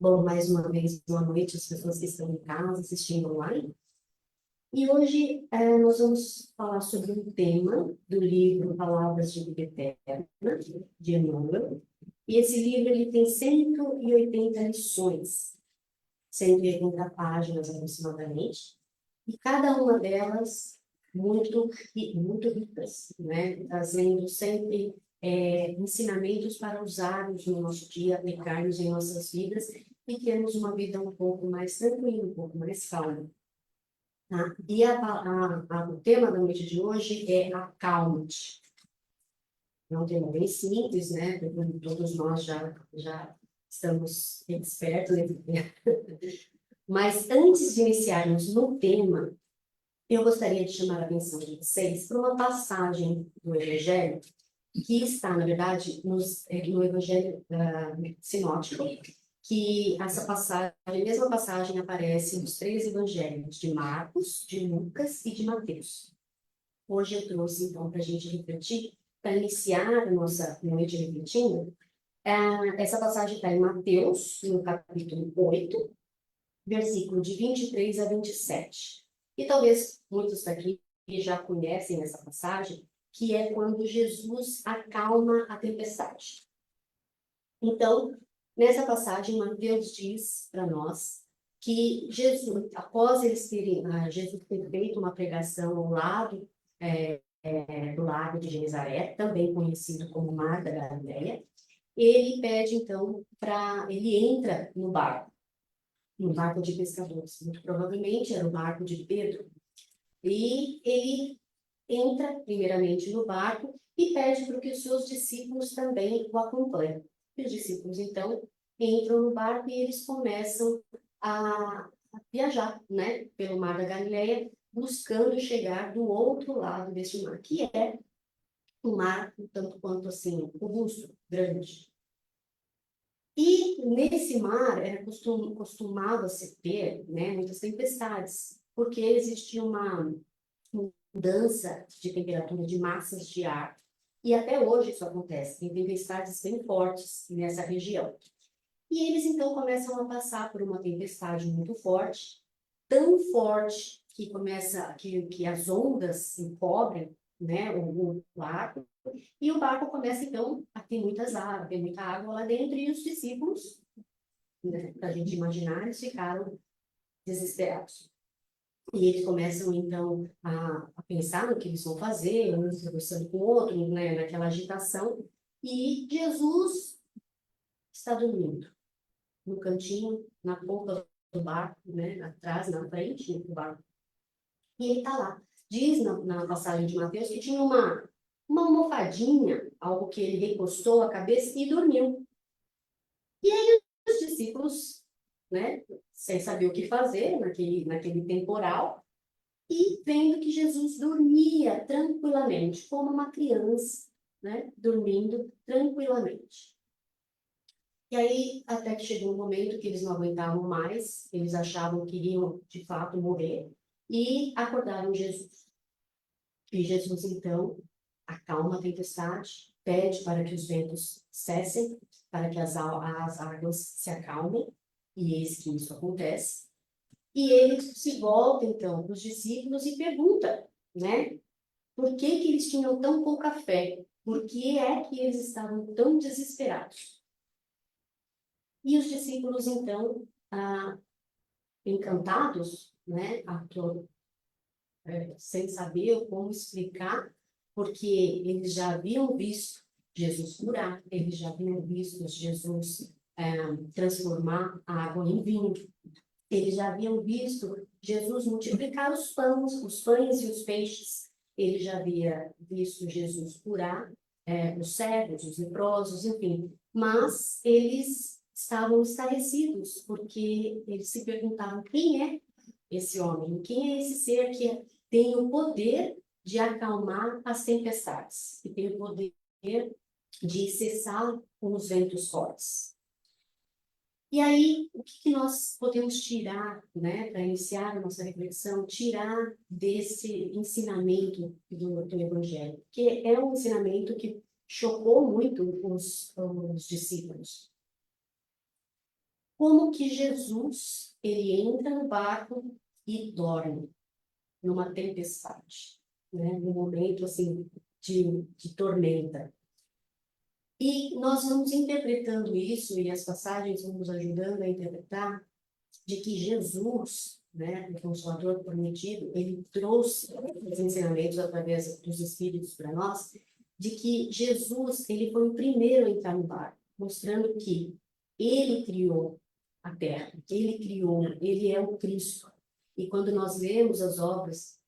Bom, mais uma vez, boa noite às pessoas que estão em casa assistindo online. E hoje nós vamos falar sobre um tema do livro Palavras de Vida Eterna, de Emmanuel. E esse livro ele tem 180 lições, 180 páginas aproximadamente, e cada uma delas muito ricas, né? Trazendo sempre ensinamentos para usarmos no nosso dia, aplicarmos em nossas vidas e termos uma vida um pouco mais tranquila, um pouco mais calma. Tá? E o tema da noite de hoje é acalma-te. É um tema bem simples, né? Todos nós já estamos expertos nesse tema. Mas antes de iniciarmos no tema, eu gostaria de chamar a atenção de vocês para uma passagem do Evangelho que está, na verdade, no Evangelho sinótico, que essa passagem, a mesma passagem aparece nos 3 evangelhos de Marcos, de Lucas e de Mateus. Hoje eu trouxe, então, para a gente refletir, para iniciar a nossa noite refletindo, essa passagem está em Mateus, no capítulo 8, versículo de 23 a 27. E talvez muitos daqui já conhecem essa passagem, que é quando Jesus acalma a tempestade. Então, nessa passagem, Mateus diz para nós que Jesus, após Jesus ter feito uma pregação ao lado do lago de Genezaré, também conhecido como Mar da Galileia, ele pede então ele entra no barco de pescadores, muito provavelmente era o barco de Pedro, e ele entra primeiramente no barco e pede para que os seus discípulos também o acompanhem. E os discípulos, então, entram no barco e eles começam a viajar, né, pelo Mar da Galileia, buscando chegar do outro lado deste mar, que é um mar, tanto quanto assim, robusto, grande. E nesse mar era costumado se ter, né, muitas tempestades, porque existia uma mudança de temperatura de massas de ar. E até hoje isso acontece, tem tempestades bem fortes nessa região. E eles então começam a passar por uma tempestade muito forte, tão forte que as ondas encobrem, né, o barco, e o barco começa então a ter tem muita água lá dentro, e os discípulos, né, para a gente imaginar, eles ficaram desesperados. E eles começam, então, a pensar no que eles vão fazer, um conversando com o outro, né, naquela agitação. E Jesus está dormindo no cantinho, na ponta do barco, né, atrás, na frente do barco. E ele está lá. Diz na passagem de Mateus que tinha uma almofadinha, algo que ele recostou a cabeça e dormiu. E aí os discípulos, né, sem saber o que fazer naquele temporal, e vendo que Jesus dormia tranquilamente, como uma criança, né? Dormindo tranquilamente. E aí, até que chegou um momento que eles não aguentavam mais, eles achavam que iriam, de fato, morrer, e acordaram Jesus. E Jesus, então, acalma a tempestade, pede para que os ventos cessem, para que as águas se acalmem, e eis que isso acontece. E ele se volta, então, para os discípulos e pergunta, né? Por que eles tinham tão pouca fé? Por que é que eles estavam tão desesperados? E os discípulos, então, encantados, né? Sem saber como explicar, porque eles já haviam visto Jesus curar, eles já haviam visto Jesus transformar a água em vinho, eles já haviam visto Jesus multiplicar os pães e os peixes. Ele já havia visto Jesus curar os cegos, os leprosos, enfim. Mas eles estavam estarrecidos, porque eles se perguntavam quem é esse homem, quem é esse ser que tem o poder de acalmar as tempestades, que tem o poder de cessar os ventos fortes. E aí, o que nós podemos tirar, né, para iniciar a nossa reflexão, tirar desse ensinamento do Evangelho? Que é um ensinamento que chocou muito os discípulos. como que Jesus, ele entra no barco e dorme numa tempestade, né? Num momento, assim, de tormenta. E nós vamos interpretando isso, e as passagens vão nos ajudando a interpretar, de que Jesus, né, o Consolador prometido, ele trouxe os ensinamentos através dos Espíritos para nós, de que Jesus, ele foi o primeiro a entrar no barco, mostrando que ele criou a terra, ele criou, ele é o Cristo. E quando nós vemos as obras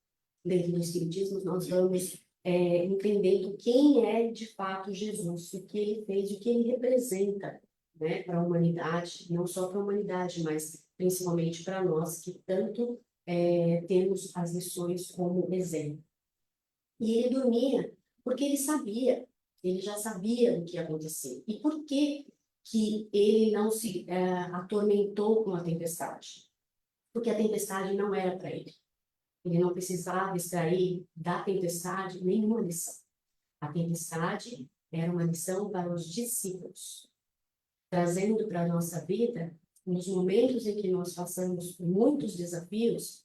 dentro do Espiritismo, nós vamos entendendo quem é de fato Jesus, o que ele fez, o que ele representa, né, para a humanidade, não só para a humanidade, mas principalmente para nós que tanto temos as lições como exemplo. E ele dormia porque ele sabia, ele já sabia o que ia acontecer. E por que que ele não se atormentou com a tempestade? Porque a tempestade não era para ele. Ele não precisava extrair da tempestade nenhuma lição. A tempestade era uma lição para os discípulos, trazendo para a nossa vida, nos momentos em que nós passamos por muitos desafios,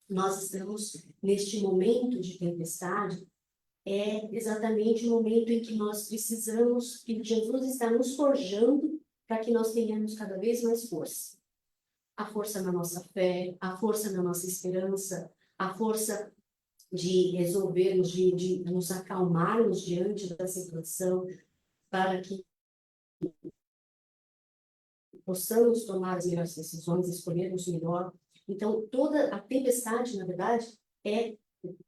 nós estamos neste momento de tempestade, é exatamente o momento em que nós precisamos, que Jesus está nos forjando para que nós tenhamos cada vez mais força. A força na nossa fé, a força na nossa esperança, a força de resolvermos, de nos acalmarmos diante da situação, para que possamos tomar as melhores decisões, escolhermos melhor. Então, toda a tempestade, na verdade,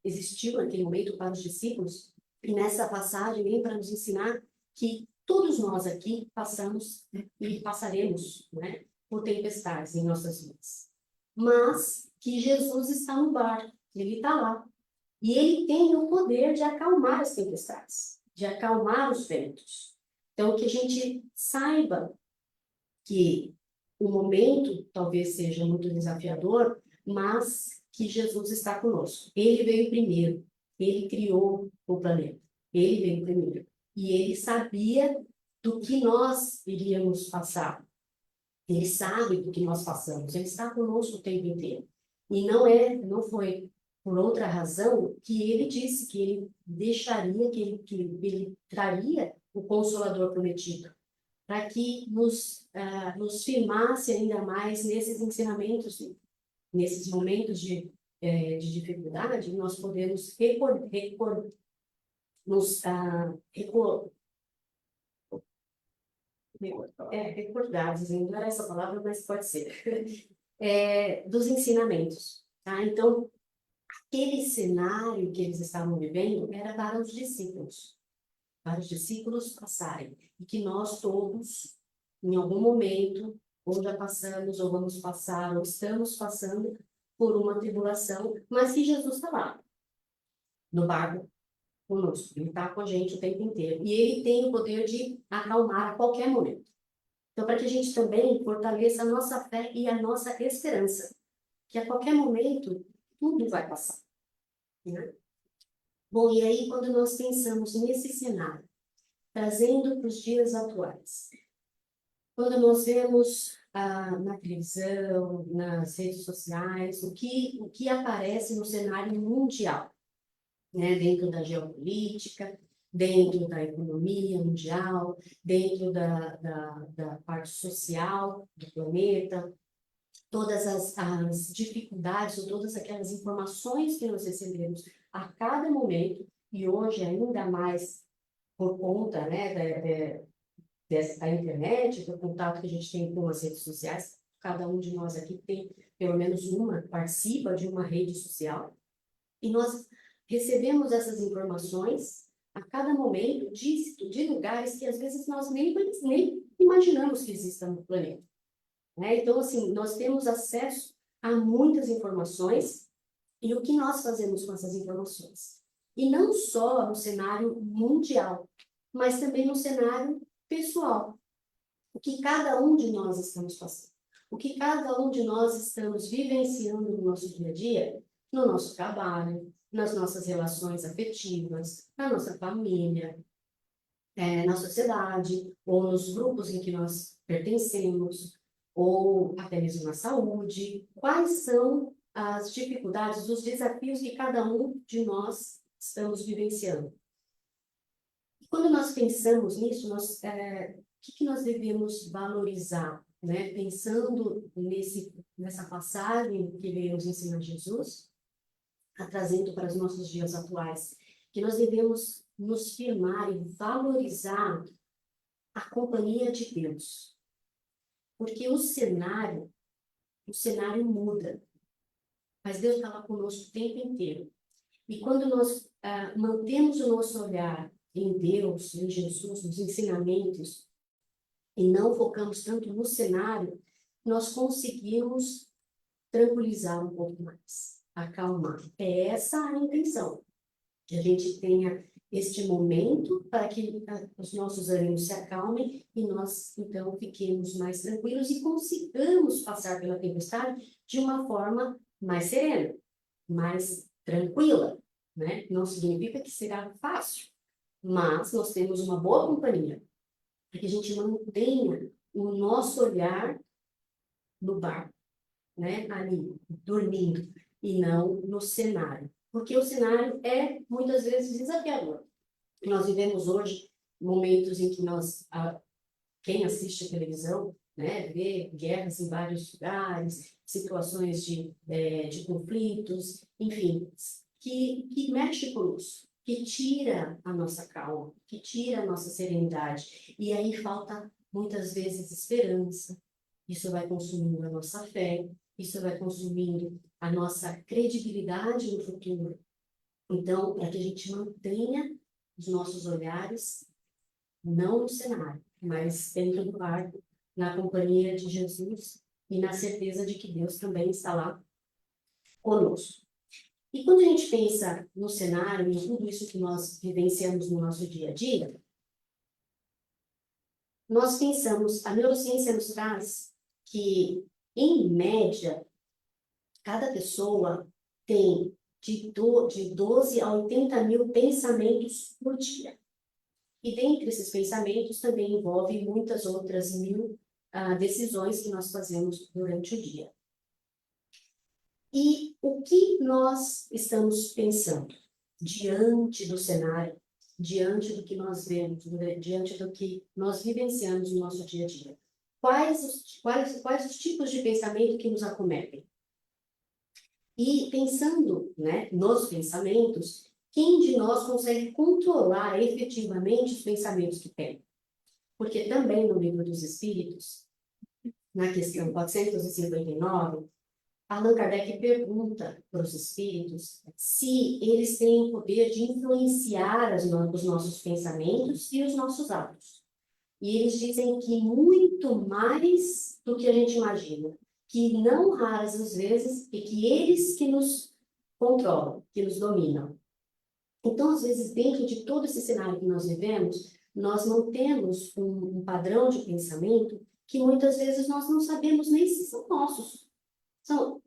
existiu naquele momento para os discípulos, e nessa passagem vem para nos ensinar que todos nós aqui passamos e passaremos, né, por tempestades em nossas vidas. Mas que Jesus está no barco, ele está lá. E ele tem o poder de acalmar as tempestades, de acalmar os ventos. Então, que a gente saiba que o momento talvez seja muito desafiador, mas que Jesus está conosco. Ele veio primeiro, ele criou o planeta, ele veio primeiro. E ele sabia do que nós iríamos passar. Ele sabe do que nós passamos, ele está conosco o tempo inteiro. E não foi por outra razão que ele disse que ele deixaria, que ele traria o Consolador prometido, para que nos firmasse ainda mais nesses ensinamentos, nesses momentos de dificuldade, nós podemos recordar, dizendo, não era essa palavra, mas pode ser, dos ensinamentos. Tá? Então, aquele cenário que eles estavam vivendo era para os discípulos passarem, e que nós todos, em algum momento, ou já passamos, ou vamos passar, ou estamos passando por uma tribulação, mas que Jesus está lá, no barco conosco, ele está com a gente o tempo inteiro, e ele tem o poder de acalmar a qualquer momento. Então, para que a gente também fortaleça a nossa fé e a nossa esperança, que a qualquer momento tudo vai passar, né? Bom, e aí quando nós pensamos nesse cenário, trazendo para os dias atuais, quando nós vemos na televisão, nas redes sociais, o que aparece no cenário mundial, né? Dentro da geopolítica, dentro da economia mundial, dentro da parte social do planeta, todas as dificuldades, ou todas aquelas informações que nós recebemos a cada momento, e hoje ainda mais por conta, né, da internet, do contato que a gente tem com as redes sociais, cada um de nós aqui tem pelo menos participa de uma rede social, e nós recebemos essas informações a cada momento de lugares que às vezes nós nem imaginamos que existam no planeta. Né? Então, assim, nós temos acesso a muitas informações, e o que nós fazemos com essas informações? E não só no cenário mundial, mas também no cenário pessoal. O que cada um de nós estamos passando. O que cada um de nós estamos vivenciando no nosso dia a dia, no nosso trabalho, nas nossas relações afetivas, na nossa família, na sociedade, ou nos grupos em que nós pertencemos, ou até mesmo na saúde? Quais são as dificuldades, os desafios que cada um de nós estamos vivenciando? Quando nós pensamos nisso, o que nós devemos valorizar, né? Pensando nessa passagem que veio nos ensinar Jesus, trazendo para os nossos dias atuais, que nós devemos nos firmar e valorizar a companhia de Deus. Porque o cenário muda, mas Deus está lá conosco o tempo inteiro. E quando nós mantemos o nosso olhar em Deus, em Jesus, nos ensinamentos, e não focamos tanto no cenário, nós conseguimos tranquilizar um pouco mais, acalmar. É essa a intenção, que a gente tenha este momento para que os nossos ânimos se acalmem e nós, então, fiquemos mais tranquilos e consigamos passar pela tempestade de uma forma mais serena, mais tranquila, né? Não significa que será fácil, mas nós temos uma boa companhia, para que a gente mantenha o nosso olhar no barco, né? Ali, dormindo, e não no cenário. Porque o cenário é, muitas vezes, desafiador. Nós vivemos hoje momentos em que quem assiste a televisão, né, vê guerras em vários lugares, situações de conflitos, enfim, que mexe conosco, que tira a nossa calma, que tira a nossa serenidade. E aí falta, muitas vezes, esperança. Isso vai consumindo a nossa fé, isso vai consumindo a nossa credibilidade no futuro. Então, para que a gente mantenha os nossos olhares não no cenário, mas dentro do barco, na companhia de Jesus e na certeza de que Deus também está lá conosco. E quando a gente pensa no cenário, em tudo isso que nós vivenciamos no nosso dia a dia, nós pensamos, a neurociência nos traz que, em média, cada pessoa tem de 12 a 80 mil pensamentos por dia. E dentre esses pensamentos também envolve muitas outras mil decisões que nós fazemos durante o dia. E o que nós estamos pensando diante do cenário, diante do que nós vemos, diante do que nós vivenciamos no nosso dia a dia? Quais os tipos de pensamento que nos acometem? E pensando, né, nos pensamentos, quem de nós consegue controlar efetivamente os pensamentos que tem? Porque também no Livro dos Espíritos, na questão 459, Allan Kardec pergunta para os espíritos se eles têm o poder de influenciar os nossos pensamentos e os nossos atos. E eles dizem que muito mais do que a gente imagina, que não raras as vezes, e que eles que nos controlam, que nos dominam. Então, às vezes, dentro de todo esse cenário que nós vivemos, nós não temos um padrão de pensamento que muitas vezes nós não sabemos nem se são nossos.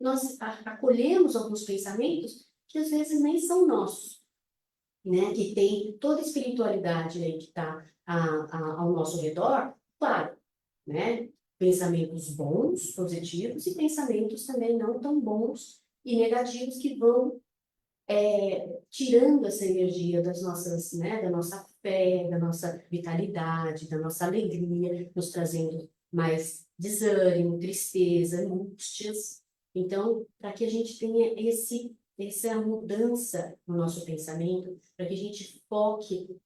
Nós acolhemos alguns pensamentos que às vezes nem são nossos, né? Que tem toda a espiritualidade aí que está ao nosso redor, claro, né? Pensamentos bons, positivos, e pensamentos também não tão bons e negativos que vão tirando essa energia das nossas, né, da nossa fé, da nossa vitalidade, da nossa alegria, nos trazendo mais desânimo, tristeza, angústias. Então, para que a gente tenha essa mudança no nosso pensamento, para que a gente foque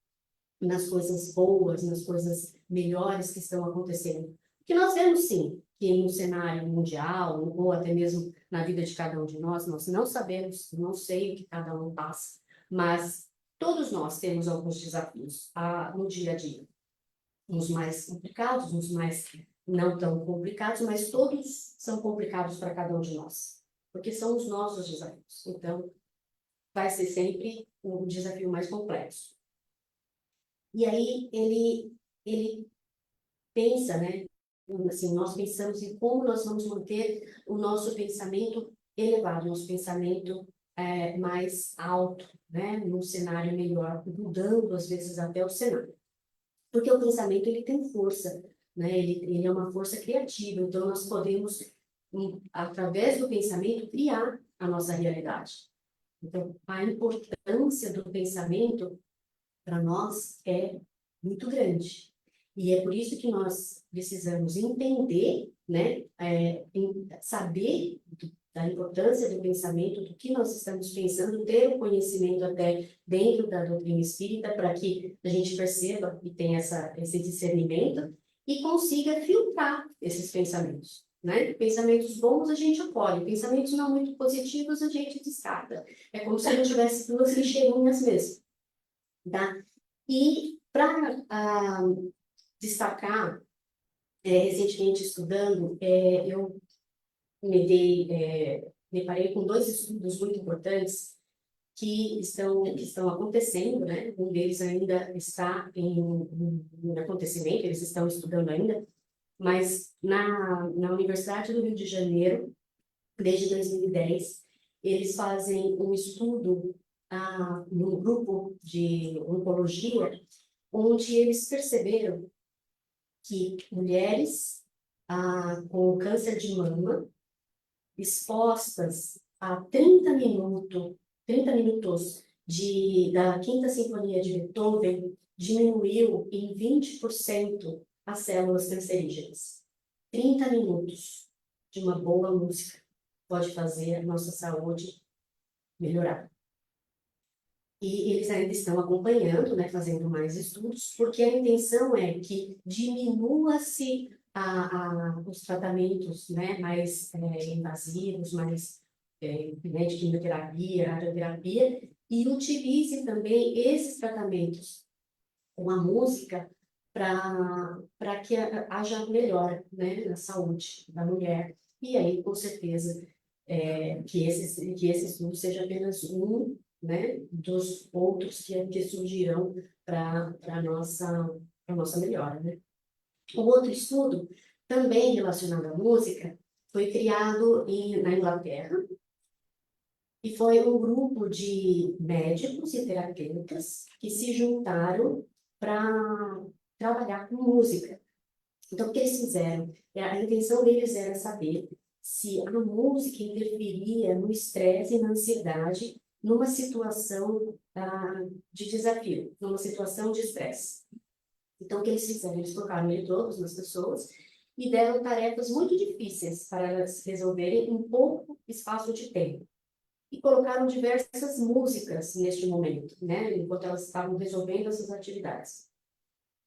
nas coisas boas, nas coisas melhores que estão acontecendo. Porque nós vemos, sim, que no cenário mundial, ou até mesmo na vida de cada um de nós não sabemos, não sei o que cada um passa, mas todos nós temos alguns desafios no dia a dia. Uns mais complicados, uns mais não tão complicados, mas todos são complicados para cada um de nós, porque são os nossos desafios. Então, vai ser sempre um desafio mais complexo. E aí ele pensa, né? Assim, nós pensamos em como nós vamos manter o nosso pensamento elevado, nosso pensamento mais alto, né? Num cenário melhor, mudando às vezes até o cenário. Porque o pensamento ele tem força. né? Ele é uma força criativa, então nós podemos, através do pensamento, criar a nossa realidade. Então, a importância do pensamento para nós é muito grande. E é por isso que nós precisamos entender, né, saber da importância do pensamento, do que nós estamos pensando, ter o conhecimento até dentro da doutrina espírita, para que a gente perceba e tenha esse discernimento e consiga filtrar esses pensamentos. Né? Pensamentos bons a gente acolhe, pensamentos não muito positivos a gente descarta. É como se a gente tivesse duas lixeirinhas mesmo. Tá? E para destacar, recentemente estudando, eu me parei com dois estudos muito importantes que estão acontecendo, né? Um deles ainda está em acontecimento, eles estão estudando ainda, mas na Universidade do Rio de Janeiro, desde 2010, eles fazem um estudo num grupo de oncologia, onde eles perceberam que mulheres com câncer de mama, expostas a 30 minutos da Quinta Sinfonia de Beethoven, diminuiu em 20% as células cancerígenas. 30 minutos de uma boa música pode fazer a nossa saúde melhorar. E eles ainda estão acompanhando, né, fazendo mais estudos, porque a intenção é que diminua-se os tratamentos, né, mais invasivos, mais né, de quimioterapia, radioterapia, e utilize também esses tratamentos com a música para que haja melhora, né, na saúde da mulher. E aí, com certeza, que esse estudo seja apenas um, né, dos outros que surgirão para a nossa melhora, né? O outro estudo, também relacionado à música, foi criado na Inglaterra, e foi um grupo de médicos e terapeutas que se juntaram para trabalhar com música. Então, o que eles fizeram? A intenção deles era saber se a música interferia no estresse e na ansiedade numa situação de desafio, numa situação de estresse. Então, o que eles fizeram? Eles colocaram eletrodos nas pessoas e deram tarefas muito difíceis para elas resolverem em pouco espaço de tempo. E colocaram diversas músicas neste momento, né? Enquanto elas estavam resolvendo essas atividades.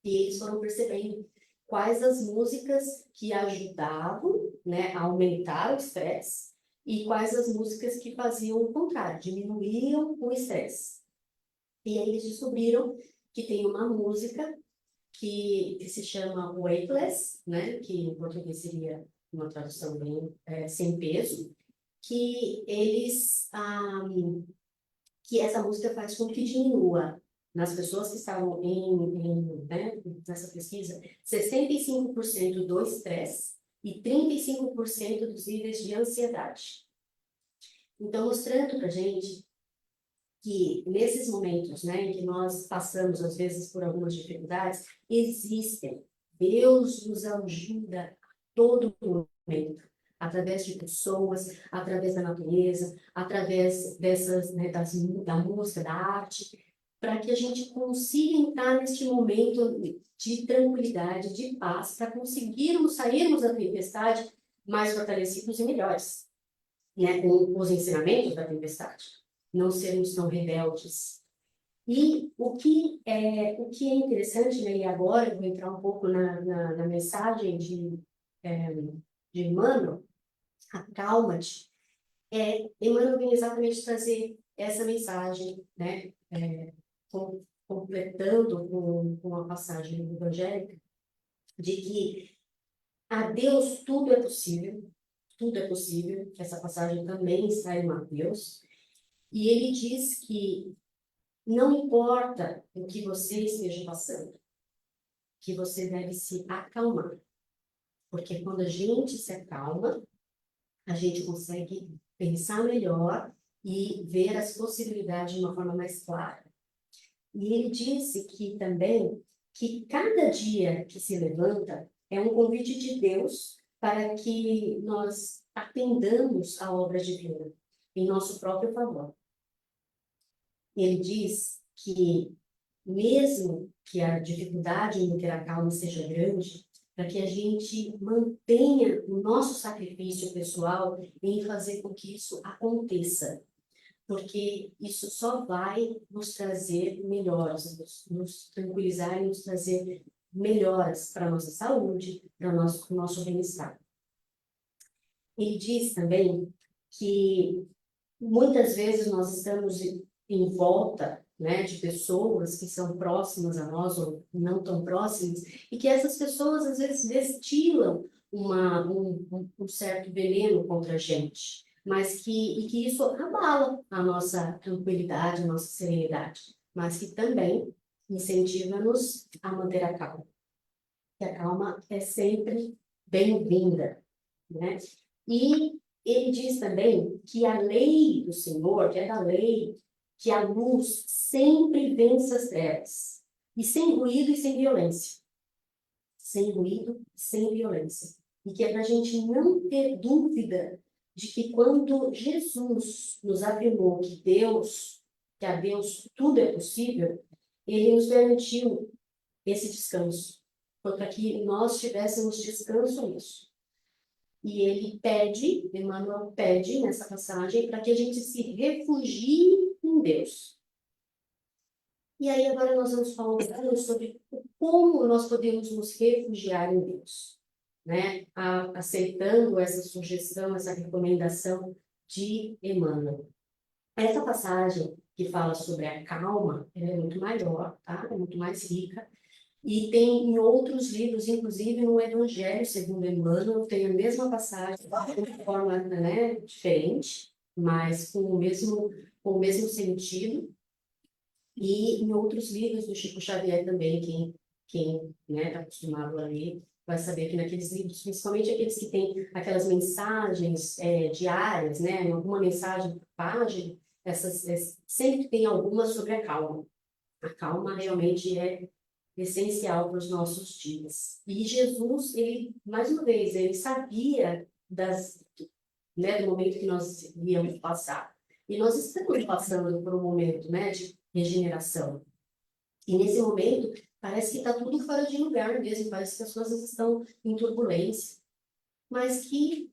E eles foram percebendo quais as músicas que ajudavam, né, a aumentar o estresse e quais as músicas que faziam o contrário, diminuíam o estresse. E aí eles descobriram que tem uma música que se chama Weightless, né, que em português seria uma tradução bem sem peso, que que essa música faz com que diminua nas pessoas que estavam né, nessa pesquisa, 65% do estresse e 35% dos níveis de ansiedade. Então, mostrando para a gente que nesses momentos, né, em que nós passamos, às vezes, por algumas dificuldades, existem. Deus nos ajuda a todo momento, através de pessoas, através da natureza, através né, da música, da arte, para que a gente consiga entrar neste momento de tranquilidade, de paz, para conseguirmos sairmos da tempestade mais fortalecidos e melhores, né, com os ensinamentos da tempestade, não sermos tão rebeldes. E o que é interessante, né, e agora eu vou entrar um pouco na mensagem de Emmanuel, acalma-te, Emmanuel vem exatamente trazer essa mensagem, né, completando com a passagem evangélica, de que a Deus tudo é possível, essa passagem também está em Mateus, e ele diz que não importa o que você esteja passando, que você deve se acalmar, porque quando a gente se acalma, a gente consegue pensar melhor e ver as possibilidades de uma forma mais clara. E ele disse que também que cada dia que se levanta É um convite de Deus para que nós atendamos à obra divina em nosso próprio favor. Ele diz que, mesmo que a dificuldade em manter a calma seja grande, para que a gente mantenha o nosso sacrifício pessoal em fazer com que isso aconteça, porque isso só vai nos trazer melhoras, nos tranquilizar e nos trazer melhoras para a nossa saúde, para o nosso bem-estar. Ele diz também que muitas vezes nós estamos em volta, né, de pessoas que são próximas a nós ou não tão próximas, e que essas pessoas às vezes destilam um certo veneno contra a gente, mas que isso abala a nossa tranquilidade, a nossa serenidade, mas que também incentiva-nos a manter a calma. Que a calma é sempre bem-vinda, né? E ele diz também que a lei do Senhor, que é da lei, que a luz sempre vence as trevas, e sem ruído e sem violência. Sem ruído, sem violência. E que é para a gente não ter dúvida de que quando Jesus nos afirmou que a Deus tudo é possível, ele nos garantiu esse descanso. Foi para que nós tivéssemos descanso nisso. E ele pede, Emmanuel pede nessa passagem, para que a gente se refugie em Deus. E aí agora nós vamos falar um pouco sobre como nós podemos nos refugiar em Deus, né? Aceitando essa sugestão, essa recomendação de Emmanuel. Essa passagem que fala sobre a calma, ela é muito maior, tá? É muito mais rica. E tem em outros livros, inclusive no Evangelho segundo Emmanuel, tem a mesma passagem, de forma, né, diferente, mas com o mesmo sentido. E em outros livros do Chico Xavier também, quem né, está acostumado a ler, vai saber que naqueles livros, principalmente aqueles que têm aquelas mensagens diárias, né, alguma mensagem por página, sempre tem alguma sobre a calma. A calma realmente é essencial para os nossos dias. E Jesus, ele, mais uma vez, ele sabia do momento que nós íamos passar. E nós estamos passando por um momento, né, de regeneração. E nesse momento, parece que está tudo fora de lugar mesmo, parece que as coisas estão em turbulência. Mas que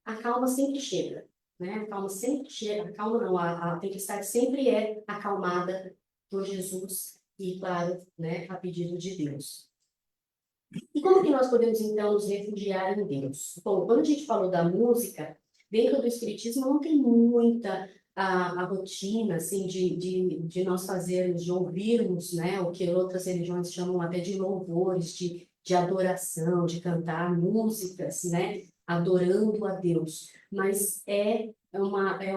a calma sempre chega, né? A calma sempre chega, a calma não, a tempestade sempre é acalmada por Jesus e, claro, né, a pedido de Deus. E como que nós podemos, então, nos refugiar em Deus? Bom, quando a gente falou da música, dentro do Espiritismo não tem muita a rotina, assim, de nós fazermos, de ouvirmos, né, o que outras religiões chamam até de louvores, de adoração, de cantar músicas, né, adorando a Deus. Mas é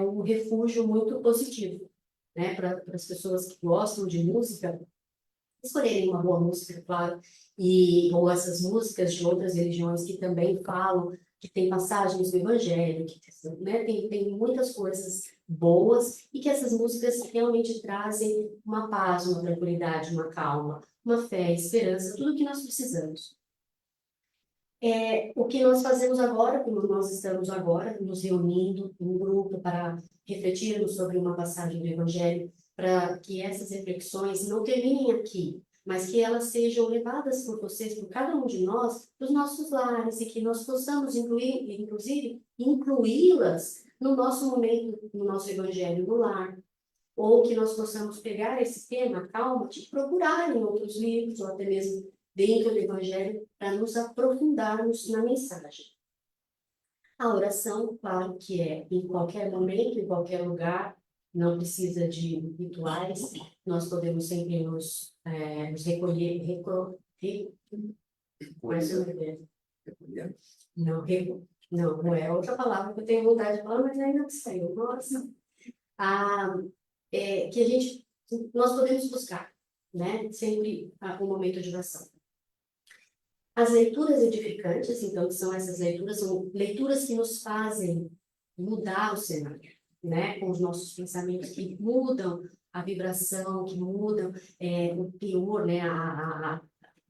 um refúgio muito positivo, né, para as pessoas que gostam de música, escolherem uma boa música, claro, ou essas músicas de outras religiões que também falam, que tem passagens do Evangelho, que né, tem muitas coisas boas, e que essas músicas realmente trazem uma paz, uma tranquilidade, uma calma, uma fé, esperança, tudo o que nós precisamos. O que nós fazemos agora, como nós estamos agora, nos reunindo em um grupo para refletirmos sobre uma passagem do Evangelho, para que essas reflexões não terminem aqui, mas que elas sejam levadas por vocês, por cada um de nós, para os nossos lares, e que nós possamos inclusive, incluí-las no nosso momento, no nosso Evangelho no lar, ou que nós possamos pegar esse tema, calma, de procurar em outros livros, ou até mesmo dentro do Evangelho, para nos aprofundarmos na mensagem. A oração, claro que é em qualquer momento, em qualquer lugar, não precisa de rituais, nós podemos sempre nos recolher, não é outra palavra que eu tenho vontade de falar, mas ainda não saiu, nossa. Que nós podemos buscar, né, sempre um momento de oração. As leituras edificantes, então, que são essas leituras, são leituras que nos fazem mudar o cenário, né? Com os nossos pensamentos que mudam a vibração, que mudam o teor, né?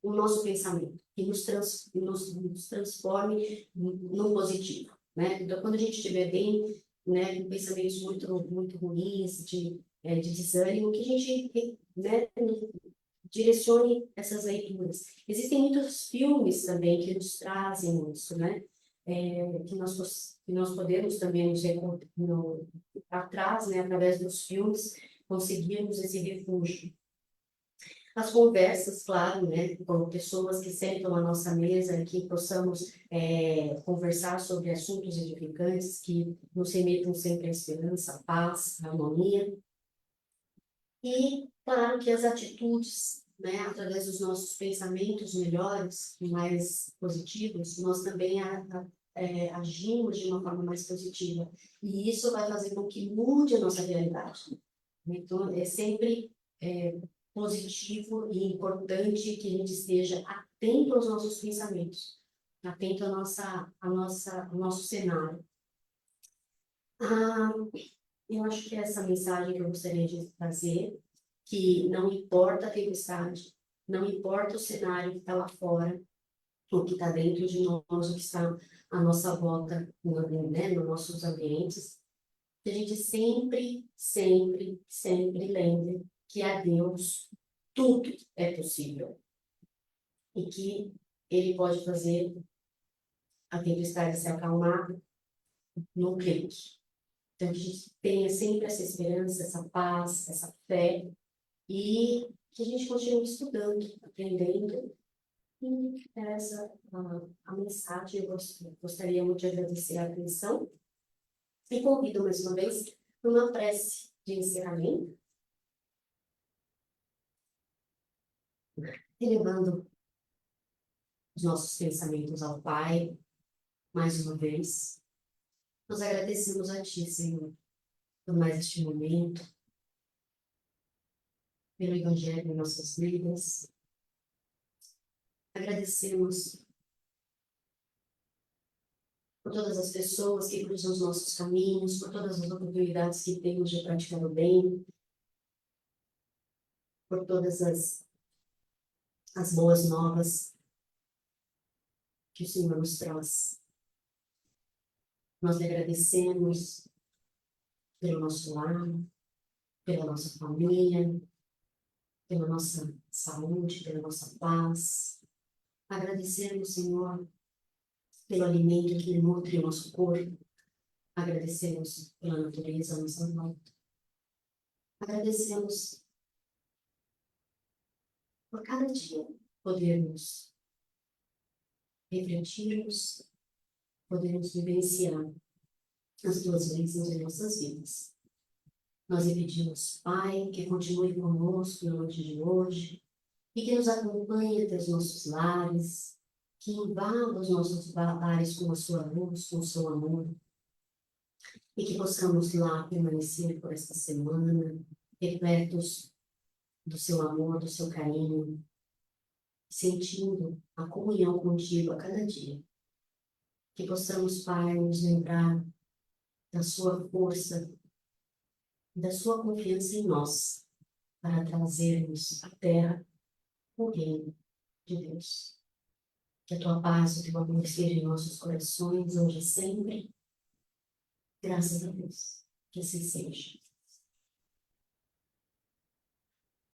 O nosso pensamento. que nos transforme no positivo, né? Então, quando a gente estiver bem, né, com pensamentos muito ruins, de desânimo, que a gente, né, direcione essas leituras. Existem muitos filmes também que nos trazem isso, né? Que nós podemos também atrás, né, através dos filmes, conseguirmos esse refúgio. As conversas, claro, né, com pessoas que sentam à nossa mesa, que possamos conversar sobre assuntos edificantes, que nos remetam sempre à esperança, à paz, à harmonia. E, claro, que as atitudes, né, através dos nossos pensamentos melhores, mais positivos, nós também agimos de uma forma mais positiva. E isso vai fazer com que mude a nossa realidade. Então, é sempre positivo e importante que a gente esteja atento aos nossos pensamentos, atento ao nosso cenário. Eu acho que é essa mensagem que eu gostaria de trazer, que não importa a tempestade, não importa o cenário que está lá fora, o que está dentro de nós, o que está à nossa volta, né, nos nossos ambientes, que a gente sempre, sempre, sempre lembre que a Deus tudo é possível e que Ele pode fazer a tempestade se acalmar num clique. Então, que a gente tenha sempre essa esperança, essa paz, essa fé e que a gente continue estudando, aprendendo. E essa a mensagem. Eu gostaria muito de agradecer a atenção e convido mais uma vez para uma prece de encerramento, elevando os nossos pensamentos ao Pai, mais uma vez. Nós agradecemos a Ti, Senhor, por mais este momento, pelo Evangelho em nossas vidas. Agradecemos por todas as pessoas que cruzam os nossos caminhos, por todas as oportunidades que temos de praticar o bem, por todas as boas novas que o Senhor nos traz. Nós lhe agradecemos pelo nosso lar, pela nossa família, pela nossa saúde, pela nossa paz. Agradecemos, Senhor, pelo alimento que nutre o nosso corpo. Agradecemos pela natureza à nossa volta. Agradecemos por cada dia podermos refletirmos, podermos vivenciar as tuas bênçãos em nossas vidas. Nós lhe pedimos, Pai, que continue conosco na noite de hoje e que nos acompanhe até os nossos lares, que invada os nossos lares com a sua luz, com o seu amor, e que possamos lá permanecer por esta semana, repletos do seu amor, do seu carinho, sentindo a comunhão contigo a cada dia. Que possamos, Pai, nos lembrar da sua força, da sua confiança em nós, para trazermos à terra o reino de Deus. Que a tua paz, o teu amor esteja em nossos corações, hoje e sempre. Graças a Deus. Que assim seja.